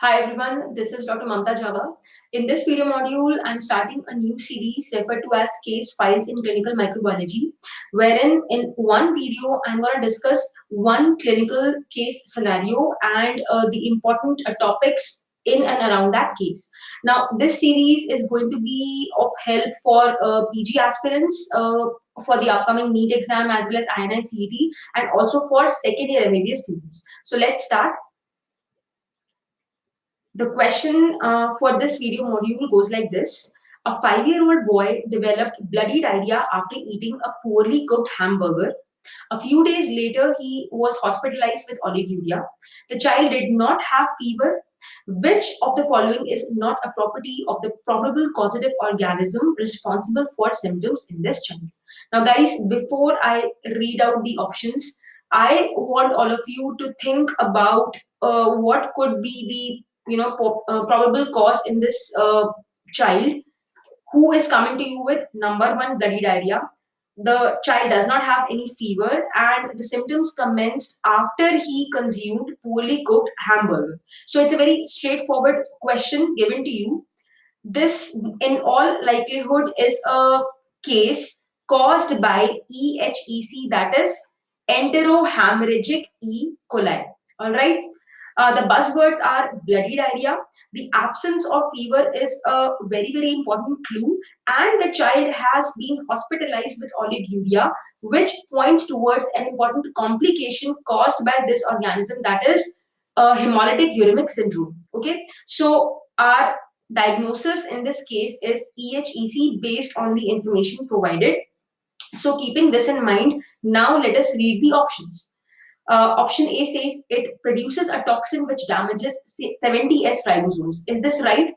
Hi everyone, this is Dr. Mamta Java. In this video module, I'm starting a new series referred to as Case Files in Clinical Microbiology, wherein in one video, I'm going to discuss one clinical case scenario and the important topics in and around that case. Now, this series is going to be of help for PG aspirants, for the upcoming NEET exam as well as INI CET, and also for second year MBBS students. So let's start. The question for this video module goes like this. A 5-year-old boy developed bloody diarrhea after eating a poorly cooked hamburger. A few days later, he was hospitalized with oliguria. The child did not have fever. Which of the following is not a property of the probable causative organism responsible for symptoms in this child? Now, guys, before I read out the options, I want all of you to think about what could be the probable cause in this child who is coming to you with number one bloody diarrhea. The child does not have any fever and the symptoms commenced after he consumed poorly cooked hamburger. So it's a very straightforward question given to you. This in all likelihood is a case caused by EHEC, that is enterohemorrhagic E. coli. All right. The buzzwords are bloody diarrhea. The absence of fever is a very, very important clue, and the child has been hospitalized with oliguria, which points towards an important complication caused by this organism, that is hemolytic uremic syndrome. Okay, so our diagnosis in this case is EHEC based on the information provided. So keeping this in mind, now let us read the options. Option A says it produces a toxin which damages 70S ribosomes. Is this right?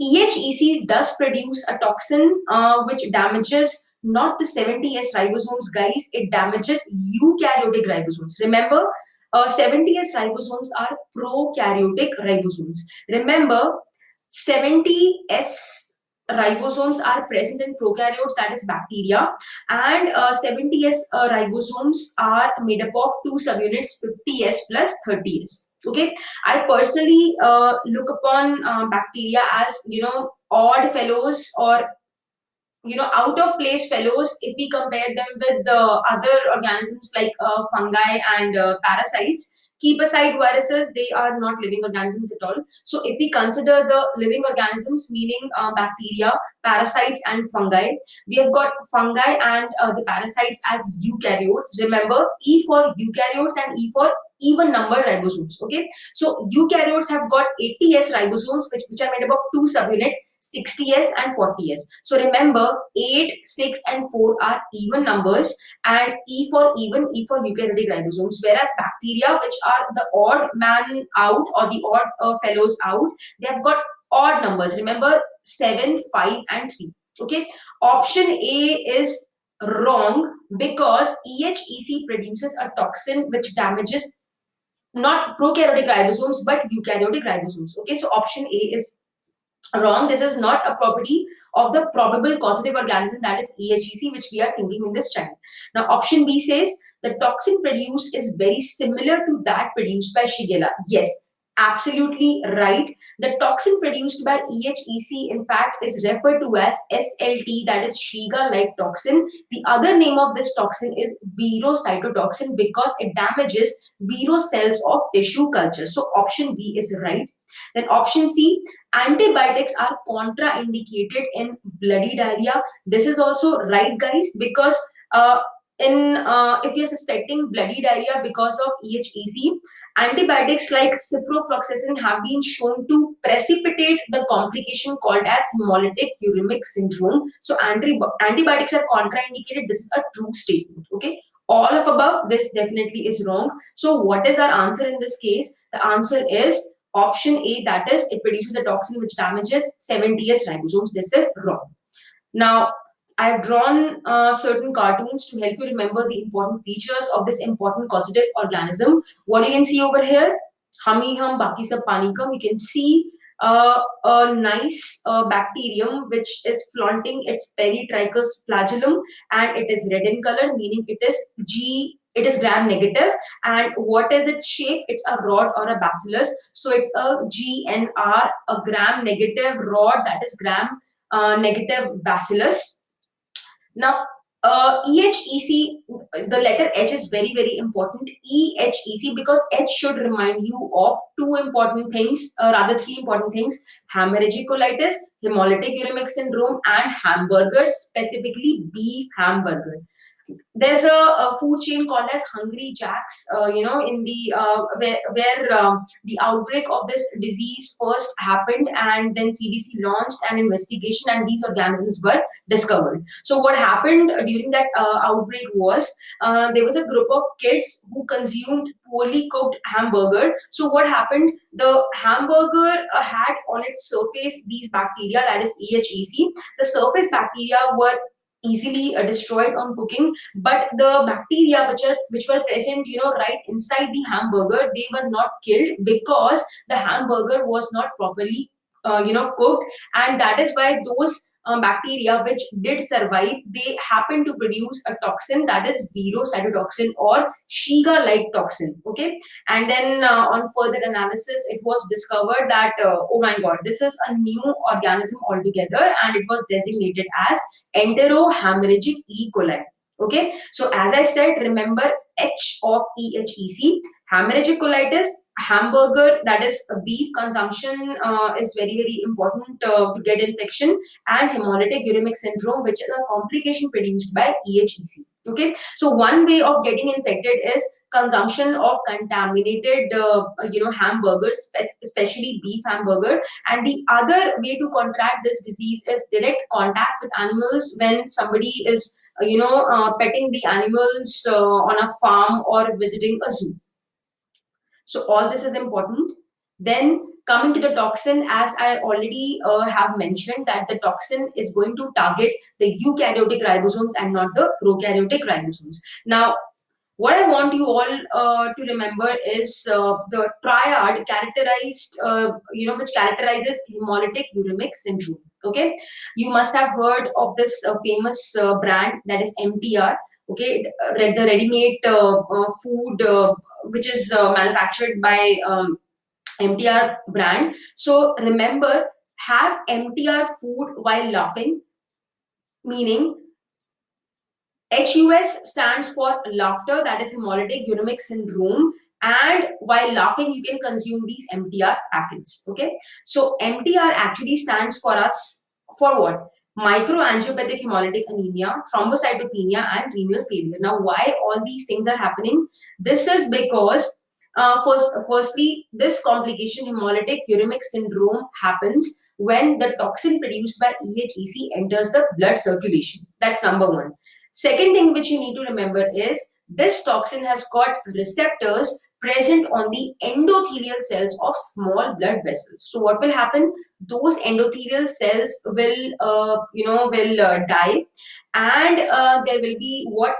EHEC does produce a toxin which damages not the 70S ribosomes, guys. It damages eukaryotic ribosomes. Remember, 70S ribosomes are prokaryotic ribosomes. Remember, 70S ribosomes are present in prokaryotes, that is bacteria, and 70S ribosomes are made up of two subunits, 50S plus 30S. Okay, I personally look upon bacteria as odd fellows, or out of place fellows if we compare them with the other organisms like fungi and parasites. Keep aside viruses, they are not living organisms at all. So if we consider the living organisms, meaning bacteria, parasites and fungi, we have got fungi and the parasites as eukaryotes. Remember, E for eukaryotes and E for even number ribosomes. Okay, so eukaryotes have got 80S ribosomes, which are made up of two subunits, 60S and 40S. So remember, 8, 6 and 4 are even numbers, and E for even, E for eukaryotic ribosomes, whereas bacteria, which are the odd man out or the odd fellows out, they have got odd numbers. Remember, 7, 5 and 3. Okay, option A is wrong because EHEC produces a toxin which damages not prokaryotic ribosomes but eukaryotic ribosomes. Okay, so option A is wrong. This is not a property of the probable causative organism, that is EHEC, which we are thinking in this child. Now, option B says the toxin produced is very similar to that produced by Shigella. Yes, absolutely right. The toxin produced by EHEC, in fact, is referred to as SLT, that is Shiga-like toxin. The other name of this toxin is verocytotoxin because it damages vero cells of tissue culture. So option B is right. Then option C, antibiotics are contraindicated in bloody diarrhea. This is also right, guys, because in if you're suspecting bloody diarrhea because of EHEC, antibiotics like ciprofloxacin have been shown to precipitate the complication called as hemolytic uremic syndrome. So antibiotics are contraindicated. This is a true statement. Okay. All of above, this definitely is wrong. So what is our answer in this case? The answer is option A, that is, it produces a toxin which damages 70S ribosomes. This is wrong. Now, I have drawn certain cartoons to help you remember the important features of this important causative organism. What you can see over here, hum hi hum, baki sab pani kam. You can see a nice bacterium which is flaunting its peritrichous flagellum, and it is red in color, meaning it is G It is gram negative. And what is its shape? It's a rod or a bacillus. So it's a GNR, a gram negative rod, that is gram negative bacillus. Now, EHEC, the letter H is very, very important. EHEC, because H should remind you of two important things, rather three important things: hemorrhagic colitis, hemolytic uremic syndrome, and hamburger, specifically beef hamburger. There's a food chain called as Hungry Jacks, in the where the outbreak of this disease first happened, and then CDC launched an investigation, and these organisms were discovered. So what happened during that outbreak was, there was a group of kids who consumed poorly cooked hamburger. So what happened? The hamburger had on its surface these bacteria, that is EHEC. The surface bacteria were easily destroyed on cooking, but the bacteria which were present, right inside the hamburger, they were not killed because the hamburger was not properly cooked. And that is why those bacteria which did survive, they happen to produce a toxin, that is verocytotoxin or Shiga like toxin. Okay. And then on further analysis, it was discovered that oh my god, this is a new organism altogether, and it was designated as enterohemorrhagic E. coli. Okay, so as I said, remember H of EHEC, hemorrhagic colitis, hamburger, that is beef consumption is very, very important to get infection, and hemolytic uremic syndrome, which is a complication produced by EHEC. Okay, so one way of getting infected is consumption of contaminated hamburgers, especially beef hamburger. And the other way to contract this disease is direct contact with animals, when somebody is petting the animals on a farm or visiting a zoo. So all this is important. Then coming to the toxin, as I already have mentioned, that the toxin is going to target the eukaryotic ribosomes and not the prokaryotic ribosomes. Now, what I want you all to remember is the triad characterized, which characterizes hemolytic uremic syndrome. Okay, you must have heard of this famous brand, that is MTR. Okay, the ready-made food which is manufactured by MTR brand. So remember, have MTR food while laughing, meaning HUS stands for laughter, that is hemolytic uremic syndrome. And while laughing, you can consume these MTR packets. Okay, so MTR actually stands for us for what? Microangiopathic hemolytic anemia, thrombocytopenia, and renal failure. Now, why all these things are happening? This is because firstly, this complication, hemolytic uremic syndrome, happens when the toxin produced by EHEC enters the blood circulation. That's number one. Second thing which you need to remember is this toxin has got receptors present on the endothelial cells of small blood vessels. So what will happen? Those endothelial cells will die, and there will be what?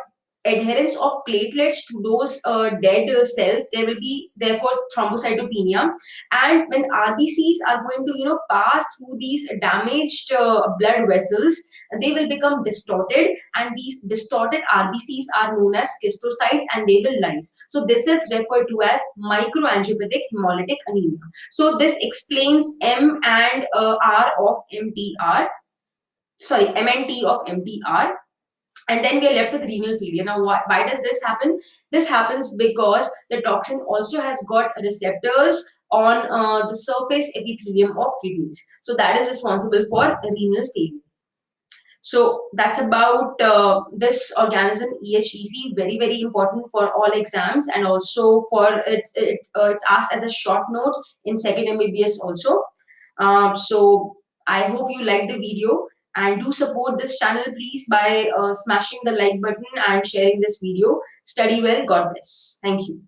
Adherence of platelets to those dead cells. There will be therefore thrombocytopenia, and when RBCs are going to pass through these damaged blood vessels, they will become distorted, and these distorted RBCs are known as schistocytes, and they will lyse. So this is referred to as microangiopathic hemolytic anemia. So this explains M and R of MTR, sorry, MNT of MTR. And then we are left with renal failure. Now, why does this happen? This happens because the toxin also has got receptors on the surface epithelium of kidneys. So that is responsible for renal failure. So that's about this organism EHEC, very, very important for all exams, and also for it's asked as a short note in second MBBS also. So I hope you liked the video, and do support this channel please by smashing the like button and sharing this video. Study well. God bless. Thank you.